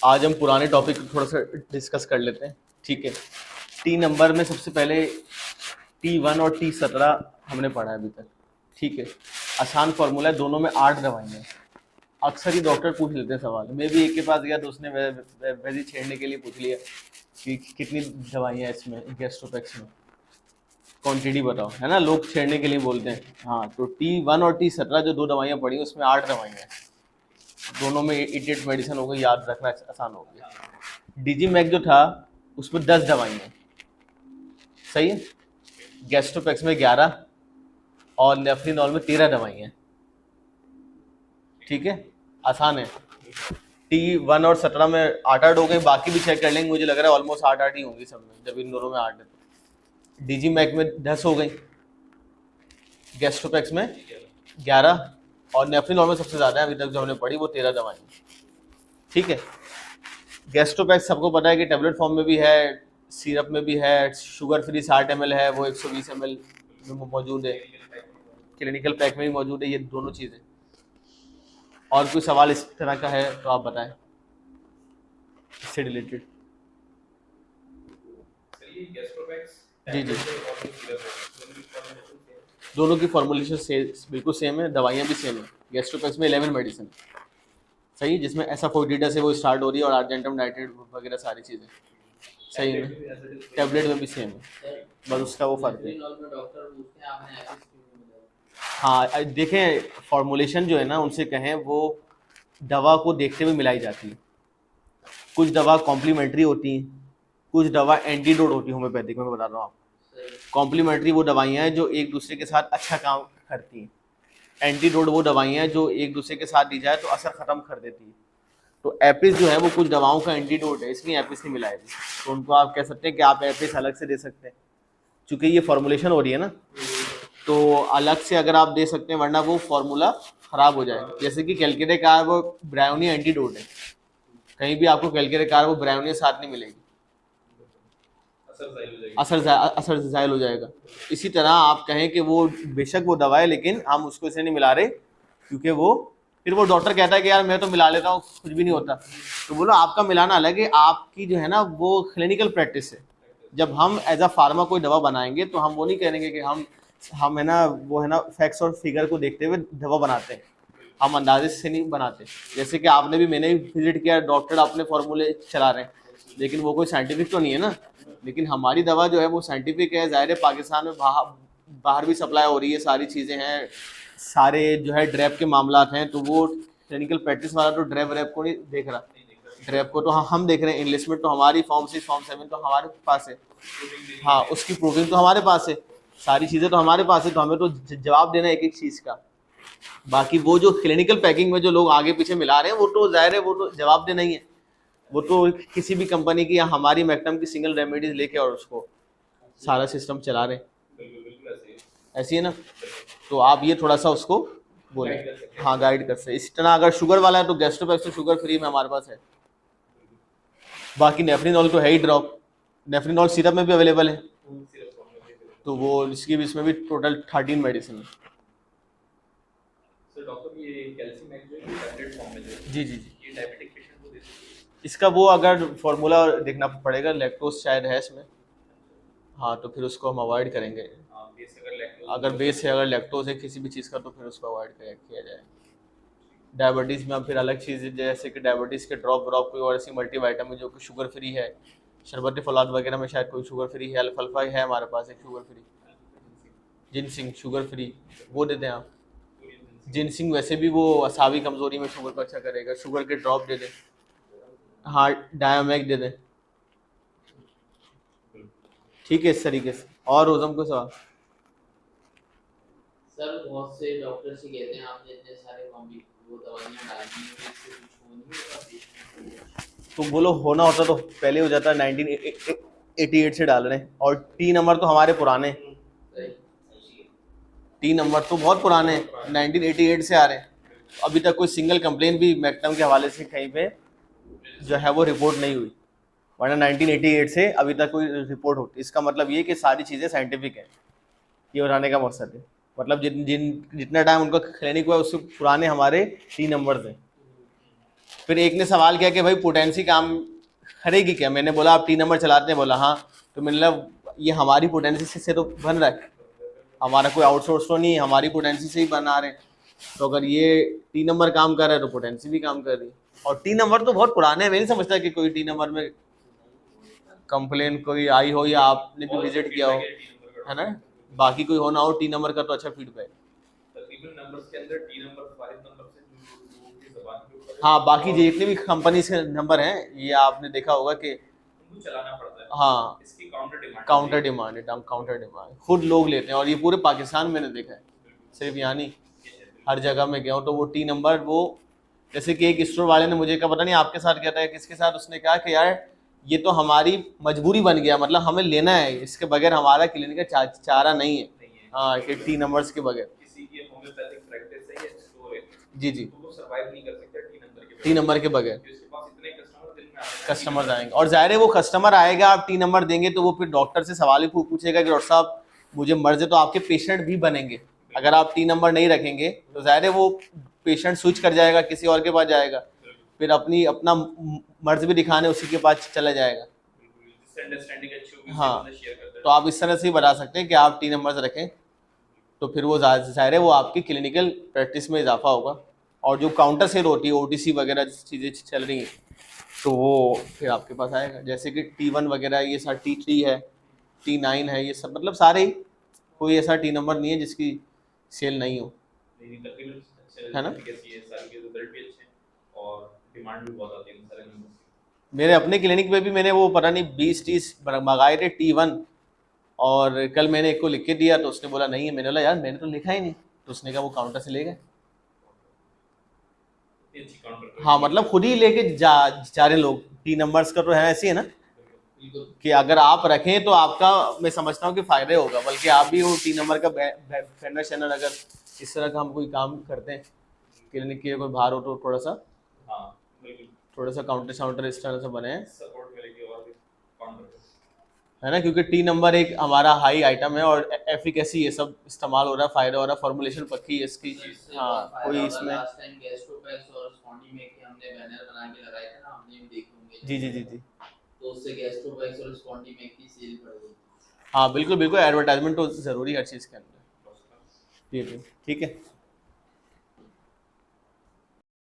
आज हम पुराने टॉपिक को थोड़ा सा डिस्कस कर लेते हैं, ठीक है। टी नंबर में सबसे पहले T1 और T17 हमने पढ़ा है अभी तक, ठीक है। आसान फॉर्मूला है, दोनों में 8 दवाइयाँ। अक्सर ही डॉक्टर पूछ लेते हैं सवाल, मैं भी एक के पास गया तो उसने वैसे ही छेड़ने के लिए पूछ लिया कि कितनी दवाइयाँ हैं इसमें गैस्ट्रोपैक्स में, क्वांटिटी बताओ, है ना, लोग छेड़ने के लिए बोलते हैं। हाँ, तो T1 और T17 जो 2 दवाइयाँ पढ़ी उसमें 8 दवाइयाँ हैं, दोनों में 88 मेडिसिन हो गई, याद रखना आसान हो गया। डिजीमैक जो था उसमें 10 दवाइयाँ, सही है। गैस्ट्रोपैक्स में 11 और नेफ्रिनॉल में 13 दवाइयाँ, ठीक है, आसान है। T1 और 17 में 8 हो गई, बाकी भी चेक कर लेंगे, मुझे लग रहा है ऑलमोस्ट 8 ही होंगी सब में, जब इन दोनों में 8 है। डिजीमैक में 10 हो गई, गैस्ट्रोपैक्स में 11 और नेफ्रिनॉल में सबसे ज़्यादा है अभी तक जो हमने पढ़ी, वो 13 दवाइयाँ, ठीक है। गैस्ट्रोपैक्स सबको पता है कि टेबलेट फॉर्म में भी है, सिरप में भी है, शुगर फ्री 60 ml है, वो 120 ml में मौजूद है, क्लिनिकल पैक में भी मौजूद है, ये दोनों चीज़ें। और कोई सवाल इस तरह का है तो आप बताएं इससे रिलेटेड। जी जी, दोनों की फॉर्मुलेशन बिल्कुल सेम है, दवाइयाँ भी सेम है। गैस्ट्रोपैक्स में 11 मेडिसिन, सही, जिसमें एसाफोइटिडा से वो स्टार्ट हो रही है और अर्जेंटम नाइट्रेट वगैरह सारी चीज़ें, सही है। टैबलेट में भी सेम है, बस उसका वो फर्क है। हाँ देखें, फॉर्मुलेशन जो है ना, उनसे कहें वो दवा को देखते हुए मिलाई जाती है। कुछ दवा कॉम्प्लीमेंट्री होती हैं, कुछ दवा एंटीडोट होती है होम्योपैथिक में, मैं बता रहा हूँ आपको। कॉम्प्लीमेंट्री वो दवाइयाँ हैं जो एक दूसरे के साथ अच्छा काम करती हैं, एंटीडोट वो दवाइयाँ हैं जो एक दूसरे के साथ दी जाए तो असर खत्म कर देती है। तो एपिस जो है वो कुछ दवाओं का एंटीडोट है, इसलिए एपिस नहीं मिलाएगी, तो उनको आप कह सकते हैं कि आप एपिस अलग से दे सकते हैं, चूँकि ये फॉर्मुलेशन हो रही है ना, तो अलग से अगर आप दे सकते हैं, वरना वो फार्मूला खराब हो जाएगा। जैसे कि कैलकेटे कार वो ब्रायोनिया एंटीडोट है, कहीं भी आपको कैलकेटे कार वो ब्रायोनिया साथ नहीं मिलेगी, असर जायल हो जाएगा। इसी तरह आप कहें कि वो बेशक वो दवा है लेकिन हम उसको इसे नहीं मिला रहे क्योंकि वो, फिर वो डॉक्टर कहता है कि यार मैं तो मिला लेता हूँ कुछ भी नहीं होता, तो बोलो आपका मिलाना अलग है, आपकी जो है ना वो क्लिनिकल प्रैक्टिस है। जब हम एज अ फार्मा कोई दवा बनाएंगे तो हम वो नहीं कहेंगे कि हम है ना वो है ना फैक्ट्स और फिगर को देखते हुए दवा बनाते हैं, हम अंदाजे से नहीं बनाते। जैसे कि आपने भी, मैंने भी विजिट किया, डॉक्टर अपने फॉर्मूले चला रहे हैं, लेकिन वो कोई साइंटिफिक तो नहीं है ना। लेकिन हमारी दवा जो है वो साइंटिफिक है, ज़ाहिर है पाकिस्तान में बाहर भी सप्लाई हो रही है, सारी चीज़ें हैं, सारे जो है ड्रैप के मामला हैं, तो वो क्लिनिकल प्रैक्टिस वाला तो ड्रैप को नहीं देख रहा, ड्रैप को तो हम देख रहे हैं, इनलिस्टमेंट तो हमारी फॉर्म 6 फॉर्म 7 तो हमारे पास है, हाँ उसकी प्रूविंग तो हमारे पास है, सारी चीज़ें तो हमारे पास है, तो हमें तो जवाब देना है एक एक चीज़ का। बाकी वो जो क्लिनिकल पैकिंग में जो लोग आगे पीछे मिला रहे हैं वो तो ज़ाहिर है वो तो जवाब देना ही है, वो तो किसी भी कंपनी की या हमारी मैक्टम की सिंगल रेमेडीज लेके और उसको सारा सिस्टम चला रहे हैं, ऐसी है ना। तो आप ये थोड़ा सा उसको बोले, हाँ गाइड कर सकते। इसी तरह अगर शुगर वाला है तो गैस्ट्रोपैक्स तो शुगर फ्री में हमारे पास है। बाकी नेफ्रिनॉल तो है ही ड्रॉप, नेफ्रिनॉल सिरप में भी अवेलेबल है, तो वो इसकी भी, इसमें भी टोटल 13 मेडिसिन है। जी जी जी, इसका वो अगर फॉर्मूला देखना पड़ेगा, लैक्टोज शायद है इसमें, हाँ तो फिर उसको हम अवॉइड करेंगे। अगर बेस है, अगर लैक्टोज है किसी भी चीज़ का तो फिर उसको अवॉइड किया जाए। डायबिटीज़ में अब फिर अलग चीज़, जैसे कि डायबिटीज़ के ड्रॉप कोई और ऐसी मल्टीवाइटामिन जो कि शुगर फ्री है, शरबत फौलाद वगैरह में शायद कोई शुगर फ्री है, अल्फा है हमारे पास एक sugar free, ginseng sugar free, वो दे दें आप। जिनसिंग वैसे भी वो असावी कमज़ोरी में शुगर को अच्छा करेगा, शुगर के ड्रॉप दे दें, हाँ डायामैक दे दें, ठीक है इस तरीके से। और रोजम को सवाल सर, बहुत से डॉक्टर से कहते हैं आपने इतने सारे वो दवाइयां डाल दी हैं, इससे कुछ हो नहीं होता, तो बोलो होना होता तो पहले हो जाता, 1988 से डाल रहे हैं, और टी नंबर तो हमारे पुराने, टी नंबर तो बहुत पुराने 1988 से आ रहे हैं, अभी तक कोई सिंगल कंप्लेन भी मैक्टम के हवाले से कहीं पे जो है वो रिपोर्ट नहीं हुई, वरना 1988 से अभी तक कोई रिपोर्ट होती। इसका मतलब ये कि सारी चीज़ें साइंटिफिक है, ये बताने का मकसद है। मतलब जितना टाइम उनका क्लिनिक हुआ उससे पुराने हमारे टी नंबर्स हैं, फिर एक ने सवाल किया कि भाई पोटेंसी काम करेगी क्या, मैंने बोला आप टी नंबर चलाते हैं, बोला हाँ। तो मैंने बोला ये हमारी पोटेंसी से तो बन रहा है, हमारा कोई आउटसोर्स तो नहीं है, हमारी पोटेंसी से ही बना रहे हैं। तो अगर ये टी नंबर काम कर रहा है तो पोटेंसी भी काम कर रही है। और टी नंबर तो बहुत पुराने हैं, मैं नहीं समझता कि कोई टी नंबर में कंप्लेन कोई आई हो या आपने भी विजिट किया हो, है ना। बाकी कोई हो ना हो, टी नंबर का तो अच्छा फीडबैक। तकरीबन नंबर्स के अंदर टी नंबर वाले नंबर से जो लोगों की ज़बान के ऊपर है, हाँ, बाकी जितने भी कंपनी के नंबर हैं ये आपने देखा होगा कि उनको चलाना पड़ता है। हाँ, इसकी काउंटर डिमांड काउंटर डिमांड खुद लोग लेते हैं। और ये पूरे पाकिस्तान में मैंने देखा है, सिर्फ यहाँ नहीं, हर जगह में गया हूँ तो वो टी नंबर, वो जैसे कि एक स्टोर वाले ने मुझे कहा, पता नहीं आपके साथ क्या था किसके साथ, उसने कहा कि यार ये तो हमारी मजबूरी बन गया, मतलब हमें लेना है, इसके बगैर हमारा क्लिनिक का चारा नहीं है। हाँ, कि टी नंबर्स के बगैर किसी की होम्योपैथिक प्रैक्टिस है या स्टोर है, जी जी, तो वो सर्वाइव नहीं कर सकता टी नंबर के बगैर। उसके पास इतने कस्टमर दिन में आते हैं, कस्टमर आएंगे और जाहिर है वो कस्टमर आएगा, आप टी नंबर देंगे तो वो फिर डॉक्टर से सवाल ही पूछेगा कि डॉक्टर साहब मुझे मर्ज है, तो आपके पेशेंट भी बनेंगे। अगर आप टी नंबर नहीं रखेंगे तो जाहिर है वो पेशेंट स्विच कर जाएगा, किसी और के पास जाएगा, फिर अपना मर्ज भी दिखाने उसी के पास चला जाएगा। जिससे अंडरस्टैंडिंग अच्छी होगी, हाँ, उससे शेयर करते हैं। तो आप इस तरह से ही बता सकते हैं कि आप टी नंबर्स रखें, तो फिर वो जाहिर है वो आपकी क्लिनिकल प्रैक्टिस में इजाफा होगा। और जो काउंटर सेल होती है, ओटीसी वगैरह चीज़ें चल रही हैं, तो वो फिर आपके पास आएगा। जैसे कि T1 वगैरह, ये सारा T3 है, T9 है, ये सब मतलब सारे ही, कोई ऐसा टी नंबर नहीं है जिसकी सेल नहीं हो, नहीं, तकरीबन अच्छे है ना। efficacy है, सारे के रिजल्ट भी अच्छे हैं और डिमांड भी बहुत आती है इन सारे नंबर की। मेरे अपने क्लिनिक पे भी मैंने वो पता नहीं 20-30 मंगाए थे T1, और कल मैंने एक को लिख के दिया तो उसने बोला नहीं है, मैंने बोला यार मैंने तो लिखा ही नहीं, तो उसने कहा वो काउंटर से ले गए। इतनी अच्छी काउंटर हाँ, मतलब खुद ही लेके जा रहे लोग। टी नंबर्स का तो है ऐसी है ना बिल्कुल कि अगर आप रखें तो आपका, मैं समझता हूँ कि फ़ायदा होगा, बल्कि आप भी वो टी नंबर का वेंडर चैनल अगर इस तरह का हम कोई काम करते हैं, क्लिनिक की कोई बाहर हो तो थोड़ा सा हाँ बिल्कुल काउंटर शाउंटर इस तरह से बने हैं, सपोर्ट मिलेगी और भी काउंटर है ना। क्योंकि टी नंबर एक हमारा हाई आइटम है और एफिकेसी ये सब इस्तेमाल हो रहा है, फ़ायदा हो रहा है, फॉर्मुलेशन पक्की है इसकी। हाँ, कोई इसमें लास्ट टाइम गैस्ट्रोपैक्स और स्पॉन्डी में के हमने बैनर बना के लगाए थे ना, हमने भी देखे होंगे। जी जी जी जी, तो उससे गैस्ट्रोपैक्स और स्पॉन्डी में की सेल बढ़ गई। हाँ बिल्कुल बिल्कुल, एडवर्टाइजमेंट तो ज़रूरी है हर चीज़ के अंदर। ठीक है।